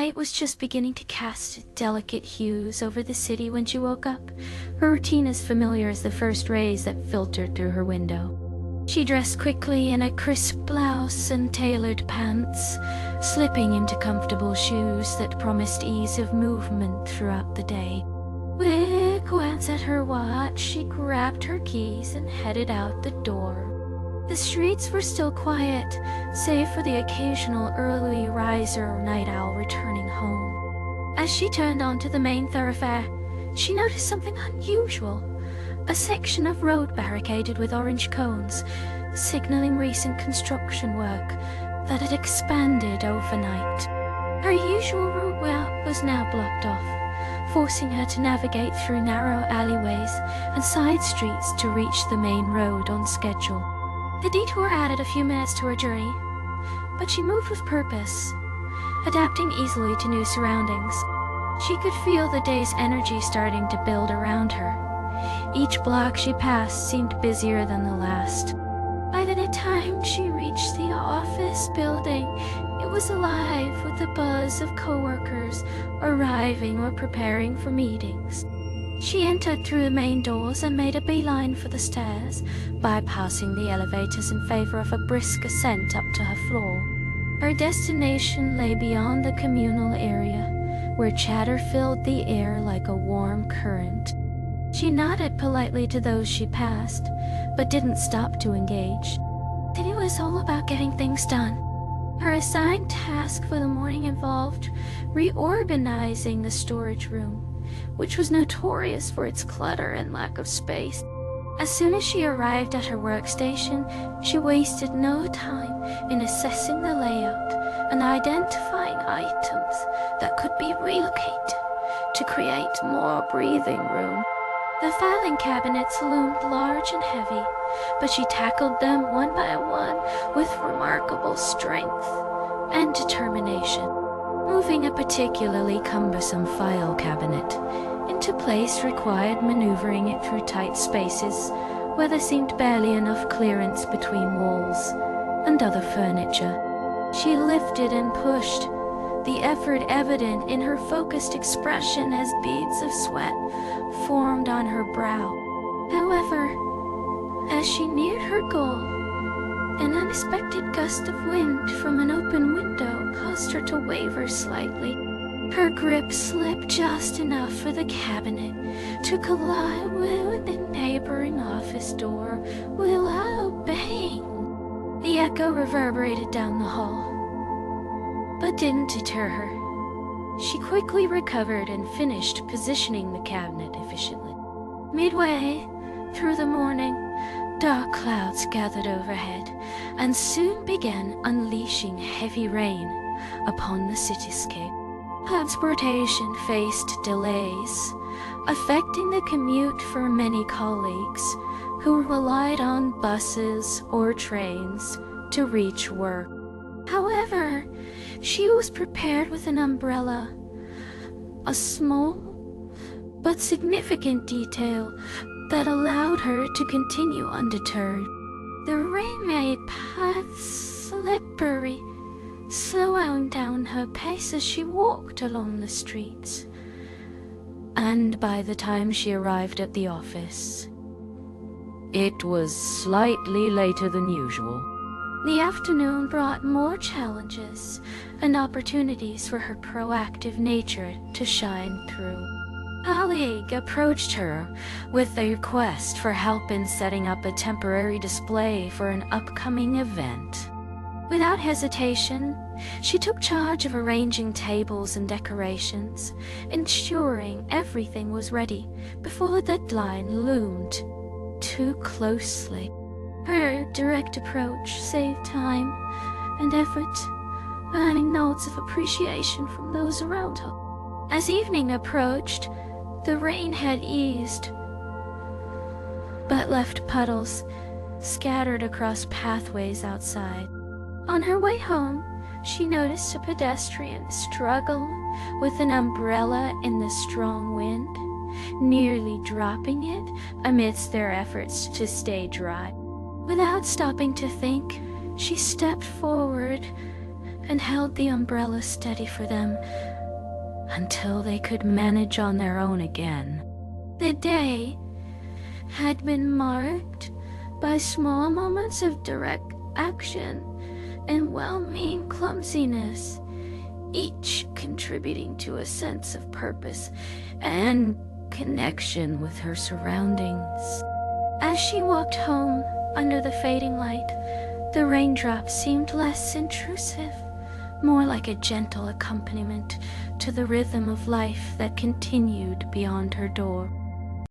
light was just beginning to cast delicate hues over the city when she woke up, her routine as familiar as the first rays that filtered through her window. She dressed quickly in a crisp blouse and tailored pants, slipping into comfortable shoes that promised ease of movement throughout the day. With a glance at her watch, she grabbed her keys and headed out the door. The streets were still quiet, save for the occasional early riser or night owl returning home. As she turned onto the main thoroughfare, she noticed something unusual. A section of road barricaded with orange cones, signaling recent construction work that had expanded overnight. Her usual route was now blocked off, forcing her to navigate through narrow alleyways and side streets to reach the main road on schedule. The detour added a few minutes to her journey, but she moved with purpose, adapting easily to new surroundings. She could feel the day's energy starting to build around her. Each block she passed seemed busier than the last. By the time she reached the office building, it was alive with the buzz of coworkers arriving or preparing for meetings. She entered through the main doors and made a beeline for the stairs, bypassing the elevators in favor of a brisk ascent up to her floor. Her destination lay beyond the communal area, where chatter filled the air like a warm current. She nodded politely to those she passed, but didn't stop to engage. Then it was all about getting things done. Her assigned task for the morning involved reorganizing the storage room, which was notorious for its clutter and lack of space. As soon as she arrived at her workstation, she wasted no time in assessing the layout and identifying items that could be relocated to create more breathing room. The filing cabinets loomed large and heavy, but she tackled them one by one with remarkable strength and determination. Moving a particularly cumbersome file cabinet into place required maneuvering it through tight spaces where there seemed barely enough clearance between walls and other furniture. She lifted and pushed, the effort evident in her focused expression as beads of sweat formed on her brow. However, as she neared her goal, an unexpected gust of wind from an open window caused her to waver slightly. Her grip slipped just enough for the cabinet to collide with the neighboring office door with a loud bang. The echo reverberated down the hall, but didn't deter her. She quickly recovered and finished positioning the cabinet efficiently. Midway through the morning, dark clouds gathered overhead and soon began unleashing heavy rain upon the cityscape. Transportation faced delays, affecting the commute for many colleagues who relied on buses or trains to reach work. However, she was prepared with an umbrella, a small but significant detail that allowed her to continue undeterred. The rain made paths slippery, slowing down her pace as she walked along the streets. And by the time she arrived at the office, it was slightly later than usual. The afternoon brought more challenges and opportunities for her proactive nature to shine through. A colleague approached her with a request for help in setting up a temporary display for an upcoming event. Without hesitation, she took charge of arranging tables and decorations, ensuring everything was ready before the deadline loomed too closely. Her direct approach saved time and effort, earning nods of appreciation from those around her. As evening approached, the rain had eased, but left puddles scattered across pathways outside. On her way home, she noticed a pedestrian struggle with an umbrella in the strong wind, nearly dropping it amidst their efforts to stay dry. Without stopping to think, she stepped forward and held the umbrella steady for them until they could manage on their own again. The day had been marked by small moments of direct action and well-meaning clumsiness, each contributing to a sense of purpose and connection with her surroundings. As she walked home under the fading light, the raindrops seemed less intrusive, more like a gentle accompaniment to the rhythm of life that continued beyond her door.